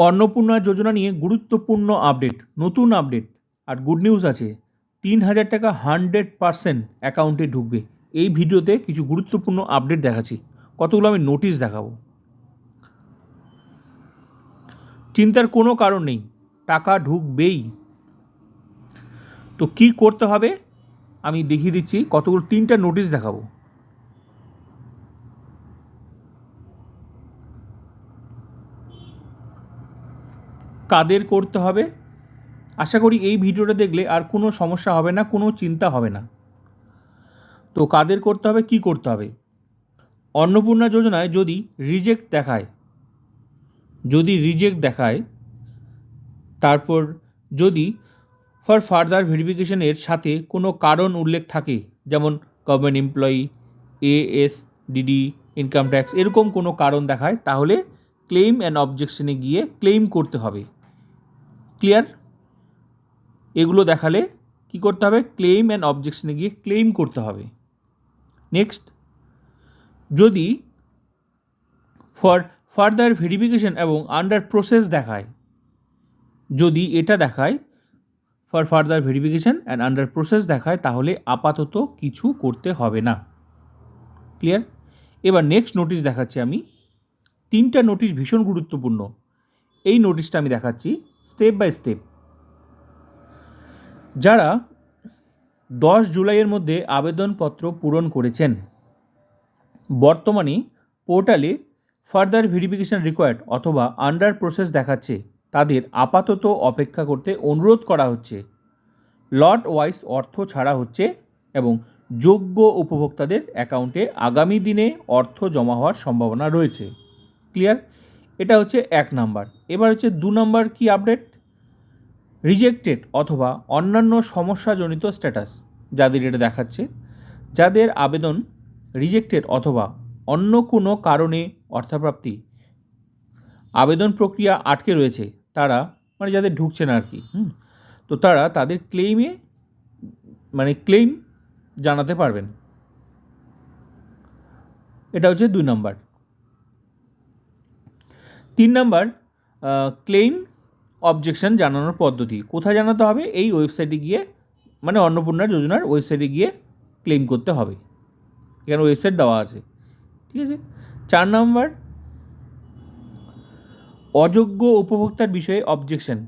অন্নপূর্ণা যোজনা নিয়ে গুরুত্বপূর্ণ আপডেট, নতুন আপডেট আর গুড নিউজ আছে। 3,000 টাকা 100% অ্যাকাউন্টে ঢুকবে। এই ভিডিওতে কিছু গুরুত্বপূর্ণ আপডেট দেখাচ্ছি, কতগুলো আমি নোটিশ দেখাবো। চিন্তার কোনো কারণ নেই, টাকা ঢুকবেই। তো কি করতে হবে আমি দেখিয়ে দিচ্ছি, কতগুলো 3টা নোটিশ দেখাবো। কাদের করতে হবে, আশা করি এই ভিডিওটা দেখলে আর কোনো সমস্যা হবে না, কোনো চিন্তা হবে না। তো কাদের করতে হবে, কি করতে হবে। অন্নপূর্ণা যোজনায় যদি রিজেক্ট দেখায়, তারপর যদি ফর ফার্দার ভেরিফিকেশনের সাথে কোনো কারণ উল্লেখ থাকে, যেমন government employee, ASDD, income tax, এরকম কোনো কারণ দেখায়, তাহলে ক্লেম অ্যান্ড অবজেকশনে গিয়ে ক্লেম করতে হবে। ক্লিয়ার? এগুলো দেখালে কি করতে হবে, ক্লেম অ্যান্ড অবজেকশনে গিয়ে ক্লেম করতে হবে। নেক্সট, যদি ফর ফার্দার ভেরিফিকেশন এবং আন্ডার প্রসেস দেখায়, যদি এটা দেখায় for further verification and under process দেখায়, তাহলে আপাতত কিছু করতে হবে না। ক্লিয়ার? এবার নেক্সট নোটিশ দেখাচ্ছি আমি। 3টা নোটিশ ভীষণ গুরুত্বপূর্ণ। এই নোটিশটা আমি দেখাচ্ছি স্টেপ বাই স্টেপ। যারা 10 জুলাইয়ের মধ্যে আবেদনপত্র পূরণ করেছেন, বর্তমানে পোর্টালে ফার্দার ভেরিফিকেশন রিকোয়ার্ড অথবা আন্ডার প্রসেস দেখাচ্ছে, তাদের আপাতত অপেক্ষা করতে অনুরোধ করা হচ্ছে। লট ওয়াইজ অর্থ ছাড়া হচ্ছে এবং যোগ্য উপভোক্তাদের অ্যাকাউন্টে আগামী দিনে অর্থ জমা হওয়ার সম্ভাবনা রয়েছে। ক্লিয়ার? এটা হচ্ছে 1 নাম্বার। এবার হচ্ছে 2 নাম্বার কি আপডেট, রিজেক্টেড অথবা অন্যান্য সমস্যাজনিত স্ট্যাটাস যাদের এটা দেখাচ্ছে, যাদের আবেদন রিজেক্টেড অথবা অন্য কোনো কারণে অর্থপ্রাপ্তি আবেদন প্রক্রিয়া আটকে রয়েছে, তারা মানে যাদের ঢুকছে না আর কি, তো তারা তাদের ক্লেম জানাতে পারবেন। এটা হচ্ছে 2 নাম্বার। 3 নাম্বার, ক্লেম অবজেকশন জানানোর পদ্ধতি। কোথায় জানাতে হবে, এই ওয়েবসাইটে গিয়ে, মানে অন্নপূর্ণা যোজনার ওয়েবসাইটে গিয়ে ক্লেম করতে হবে। এখানে ওয়েবসাইট দেওয়া আছে, ঠিক আছে। 4 নাম্বার, অযোগ্য উপভোক্তার বিষয়ে অবজেকশন।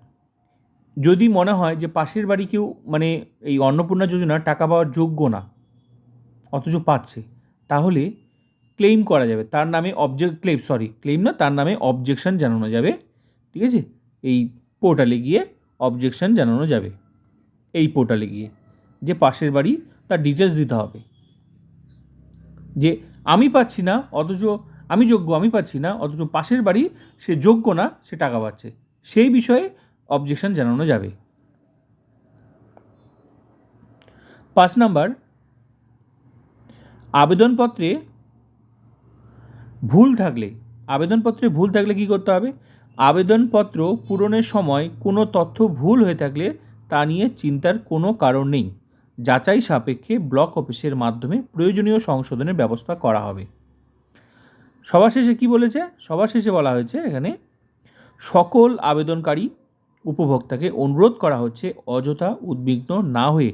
যদি মনে হয় যে পাশের বাড়ি কেউ মানে এই অন্নপূর্ণা যোজনার টাকা পাওয়ার যোগ্য না অথচ পাচ্ছে, তাহলে ক্লেম করা যাবে, তার নামে তার নামে অবজেকশন জানানো যাবে। ঠিক আছে, এই পোর্টালে গিয়ে অবজেকশন জানানো যাবে। এই পোর্টালে গিয়ে যে পাশের বাড়ি, তার ডিটেলস দিতে হবে যে আমি পাচ্ছি না অথচ আমি যোগ্য, আমি পাচ্ছি না অথচ পাশের বাড়ি সে যোগ্য না, সে টাকা পাচ্ছে, সেই বিষয়ে অবজেকশন জানানো যাবে। 5 নাম্বার, আবেদনপত্রে ভুল থাকলে কী করতে হবে, আবেদনপত্র পূরণের সময় কোনো তথ্য ভুল হয়ে থাকলে তা নিয়ে চিন্তার কোনো কারণ নেই। যাচাই সাপেক্ষে ব্লক অফিসের মাধ্যমে প্রয়োজনীয় সংশোধনের ব্যবস্থা করা হবে। সবার শেষে কী বলেছে, সবার শেষে বলা হয়েছে এখানে, সকল আবেদনকারী উপভোক্তাকে অনুরোধ করা হচ্ছে অযথা উদ্বিগ্ন না হয়ে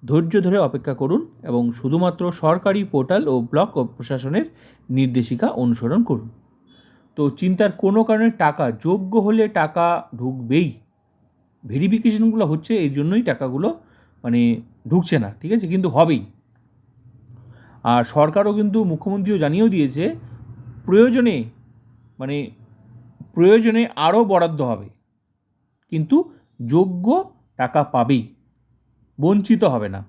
ধৈর্য ধরে অপেক্ষা করুন এবং শুধুমাত্র সরকারি পোর্টাল ও ব্লক প্রশাসনের নির্দেশিকা অনুসরণ করুন। তো চিন্তার কোনো কারণে, টাকা যোগ্য হলে টাকা ঢুকবেই। ভেরিফিকেশনগুলো হচ্ছে এই জন্যই টাকাগুলো ঢুকছে না, ঠিক আছে, কিন্তু হবেই। আর সরকারও কিন্তু, মুখ্যমন্ত্রীও জানিয়েও দিয়েছে, প্রয়োজনে আরও বরাদ্দ হবে, কিন্তু যোগ্য টাকা পাবেই, বঞ্চিত হবে না।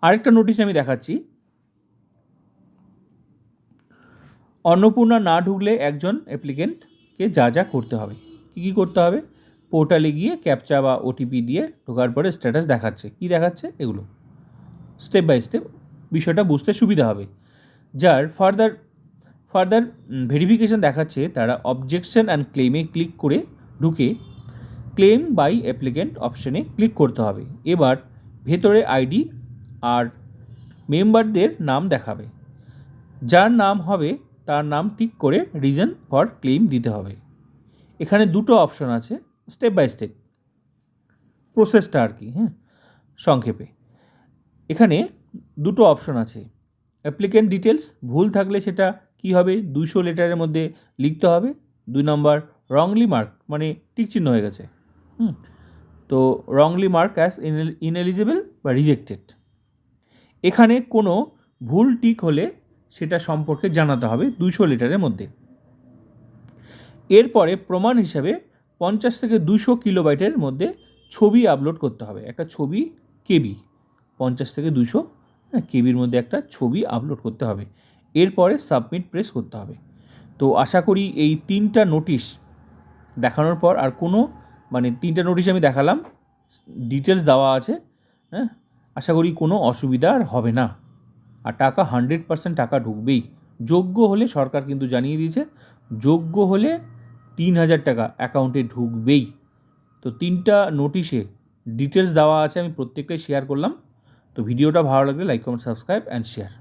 আরেকটা নোটিশ আমি দেখাচ্ছি। অন্নপূর্ণা না ঢুকলে একজন অ্যাপ্লিকেন্টকে যা করতে হবে, কী করতে হবে, পোর্টালে গিয়ে ক্যাপচা বা OTP দিয়ে ঢোকার পরে স্ট্যাটাস দেখাচ্ছে, কি দেখাচ্ছে, এগুলো স্টেপ বাই স্টেপ বিষয়টা বুঝতে সুবিধা হবে। যার ফার্দার ভেরিফিকেশন দেখাচ্ছে, তারা অবজেকশন অ্যান্ড ক্লেমে ক্লিক করে ঢুকে ক্লেম বাই অ্যাপ্লিকেন্ট অপশনে ক্লিক করতে হবে। এবার ভেতরে ID আর মেম্বারদের নাম দেখাবে। যার নাম হবে তার নাম টিক করে রিজন ফর ক্লেম দিতে হবে। এখানে দুটো অপশন আছে, স্টেপ বাই স্টেপ প্রসেসটা আর কি, হ্যাঁ, সংক্ষেপে। এখানে দুটো অপশন আছে। অ্যাপ্লিকেন্ট ডিটেলস, ভুল থাকলে সেটা কি হবে, 200 লেটারের মধ্যে লিখতে হবে। 2 নম্বর রংলি মার্ক, মানে টিক চিহ্ন হয়ে গেছে, তো রংলি মার্ক অ্যাজ ইনএলিজিবল বা রিজেক্টেড। এখানে কোনো ভুল টিক হলে সেটা সম্পর্কে জানাতে হবে 200 লিটারের মধ্যে। এরপরে প্রমাণ হিসাবে 50 থেকে 200 কিলোবাইটের মধ্যে ছবি আপলোড করতে হবে। একটা ছবি কেবি, 50 থেকে 200 কেবির মধ্যে একটা ছবি আপলোড করতে হবে। এরপরে সাবমিট প্রেস করতে হবে। তো আশা করি এই 3টা নোটিশ দেখানোর পর আর কোনো, মানে 3টা নোটিশ আমি দেখালাম, ডিটেলস দেওয়া আছে, হ্যাঁ, আশা করি কোনো অসুবিধা আর হবে না। আর টাকা 100% টাকা ঢুকবেই। যোগ্য হলে, সরকার কিন্তু জানিয়ে দিয়েছে, যোগ্য হলে 3000 টাকা অ্যাকাউন্টে ঢুকবেই। তো 3টা নোটিশে ডিটেলস দেওয়া আছে, আমি প্রত্যেকটাই শেয়ার করলাম। তো ভিডিওটা ভালো লাগলে like, comment, subscribe and share.